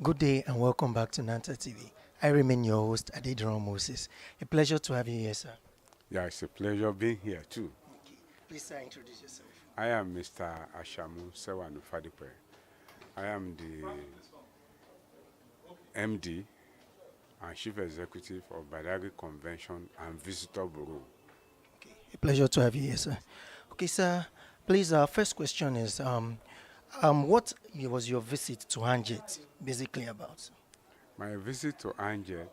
Good day and welcome back to Nanta TV. I remain your host, Adedron Moses. A pleasure to have you here, sir. Yeah, it's a pleasure being here too. Okay. Please, sir, introduce yourself. I am Mr. Ashamu Sewanu FADIPE. I am the MD and Chief Executive of BADAGRY Convention and Visitor Bureau. Okay. A pleasure to have you here, sir. Okay, sir. Please, our first question is, what was your visit to Anjet basically about? My visit to Anjet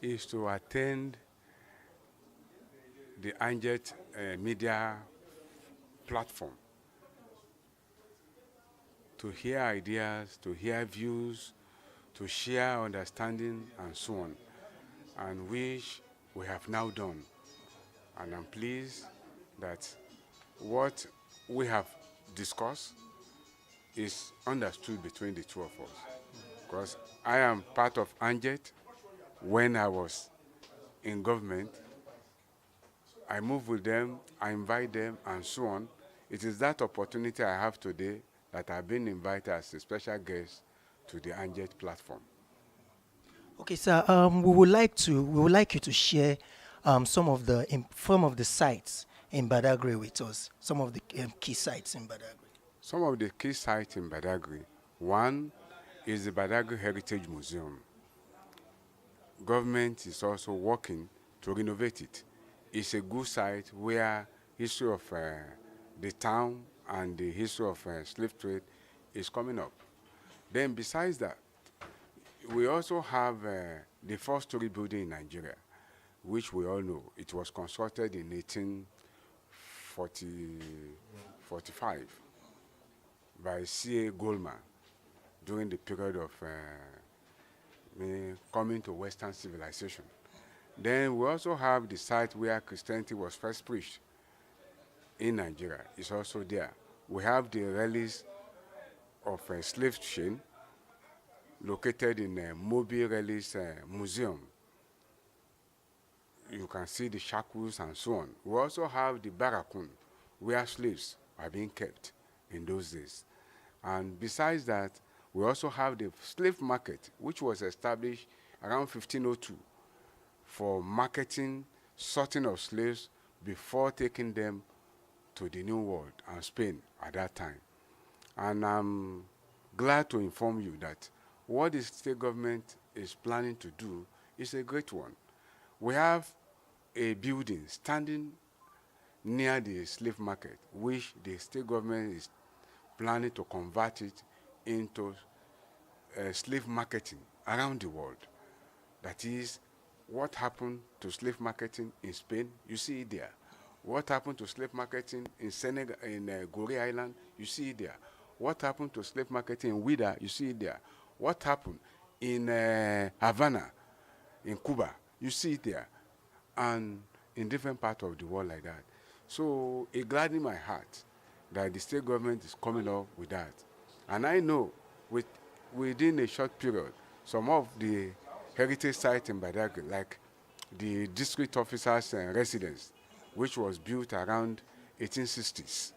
is to attend the Anjet media platform to hear ideas, to hear views, to share understanding and so on, and which we have now done. And I'm pleased that what we have discussed is understood between the two of us. Because I am part of Anjet. When I was in government, I move with them, I invite them, and so on. It is that opportunity I have today that I've been invited as a special guest to the Anjet platform. Okay, sir. We would like you to share some of the sites in Badagry with us. Some of the key sites in Badagry. Some of the key sites in Badagry. One is the Badagry Heritage Museum. Government is also working to renovate it. It's a good site where history of the town and the history of slave trade is coming up. Then besides that, we also have the four-story building in Nigeria, which we all know. It was constructed in 1845 by C.A. Goldman during the period of coming to Western civilization. Then we also have the site where Christianity was first preached in Nigeria. It's also there. We have the relics of a slave chain located in Mobile Relics Museum. You can see the shackles and so on. We also have the barracoon, where slaves are being kept in those days. And besides that, we also have the slave market, which was established around 1502 for marketing, sorting of slaves before taking them to the New World and Spain at that time. And I'm glad to inform you that what the state government is planning to do is a great one. We have a building standing near the slave market, which the state government is planning to convert it into slave marketing around the world. That is, what happened to slave marketing in Spain, you see it there. What happened to slave marketing in Senegal, in Goree Island, you see it there. What happened to slave marketing in Ouida, you see it there. What happened in Havana, in Cuba, you see it there. And in different parts of the world like that. So it gladdens my heart that the state government is coming up with that. And I know within a short period, some of the heritage sites in Badagry, like the district officers' residence, which was built around 1860s.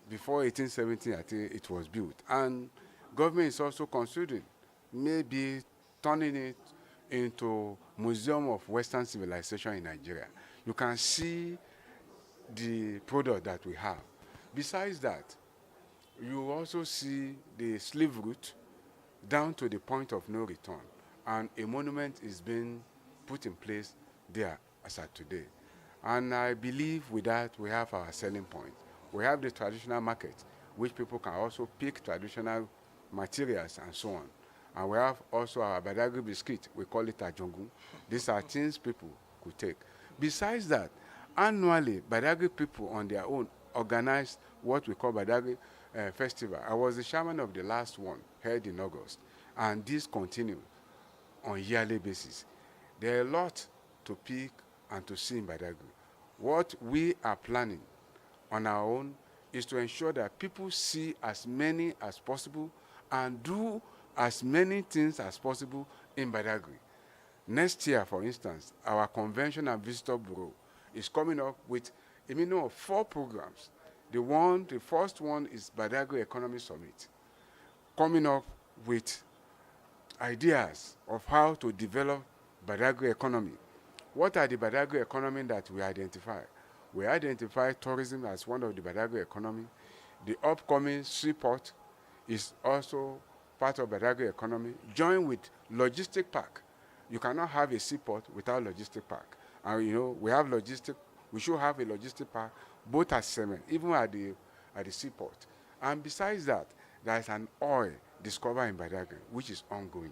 Before 1870, I think it was built. And government is also considering maybe turning it into Museum of Western Civilization in Nigeria. You can see the product that we have. Besides that, you also see the slave route down to the point of no return. And a monument is being put in place there as at today. And I believe with that we have our selling point. We have the traditional market, which people can also pick traditional materials and so on. And we have also our Badagry biscuit, we call it Ajongu. These are things people could take. Besides that, annually, Badagry people on their own organize what we call Badagry Festival. I was the chairman of the last one, held in August, and this continues on yearly basis. There are a lot to pick and to see in Badagry. What we are planning on our own is to ensure that people see as many as possible and do as many things as possible in Badagry. Next year, for instance, our Convention and Visitor Bureau is coming up with a minimum of 4 programs. The first one is Badagry Economy Summit, coming up with ideas of how to develop Badagry economy. What are the Badagry economy that we identify? We identify tourism as one of the Badagry economy. The upcoming seaport is also part of Badagry economy, joined with logistic park. You cannot have a seaport without logistic park. And you know, we have logistic, we should have a logistic park both at Semen, even at the seaport. And besides that, there is an oil discovered in Badagry, which is ongoing.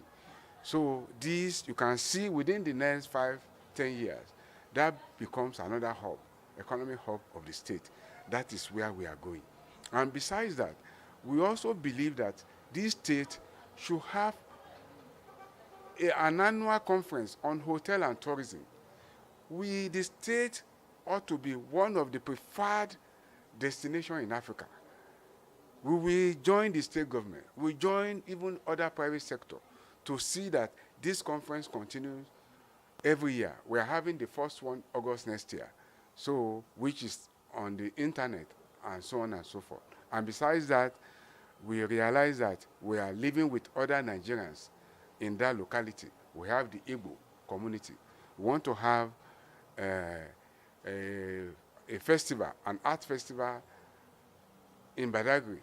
So these, you can see within the next 5, 10 years, that becomes another hub, economic hub of the state. That is where we are going. And besides that, we also believe that this state should have an annual conference on hotel and tourism. The state ought to be one of the preferred destinations in Africa. We will join the state government. We join even other private sector to see that this conference continues every year. We are having the first one August next year, so which is on the internet and so on and so forth. And besides that, we realize that we are living with other Nigerians in that locality. We have the Igbo community. We want to have a festival, an art festival in Badagry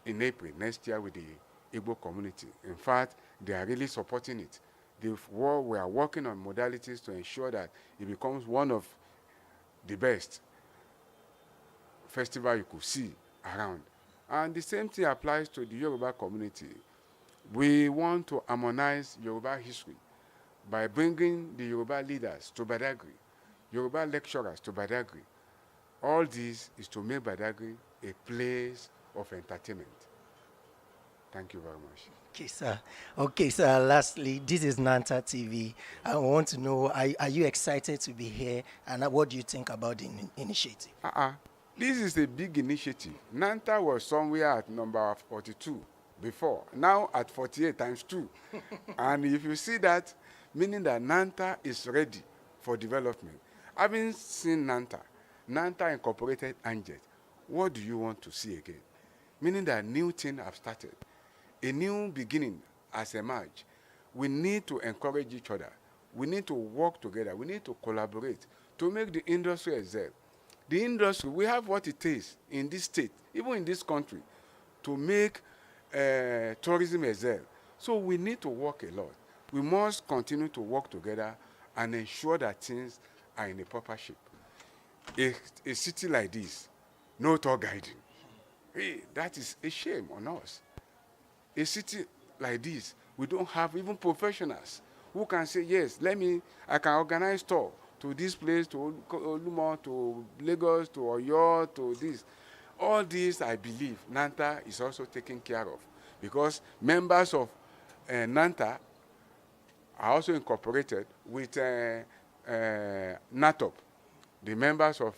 in April next year with the Igbo community. In fact, they are really supporting it. We are working on modalities to ensure that it becomes one of the best festival you could see around. And the same thing applies to the Yoruba community. We want to harmonize Yoruba history by bringing the Yoruba leaders to Badagry, Yoruba lecturers to Badagry. All this is to make Badagry a place of entertainment. Thank you very much. Okay, sir. Okay, sir. Lastly, this is Nanta TV. I want to know, are you excited to be here? And what do you think about the initiative? This is a big initiative. Nanta was somewhere at number 42 before. Now at 48 times 2. And if you see that, meaning that Nanta is ready for development. Having seen Nanta, Nanta incorporated Anjet. What do you want to see again? Meaning that new things have started. A new beginning has emerged. We need to encourage each other. We need to work together. We need to collaborate to make the industry excel. The industry, we have what it takes in this state, even in this country, to make tourism excel. So we need to work a lot. We must continue to work together and ensure that things are in a proper shape. A city like this, no tour guiding. Hey, that is a shame on us. A city like this, we don't have even professionals who can say, yes, I can organize tour to this place, to Olumo, to Lagos, to Oyo, to this. All these, I believe, Nanta is also taken care of, because members of Nanta are also incorporated with NATOP, the members of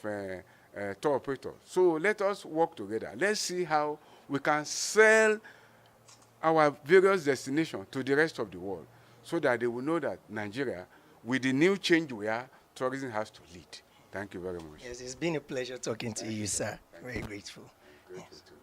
tour operators. So let us work together. Let's see how we can sell our various destinations to the rest of the world, so that they will know that Nigeria, with the new change we are, tourism has to lead. Thank you very much. Yes, it's been a pleasure talking to you, sir. Very grateful. Grateful.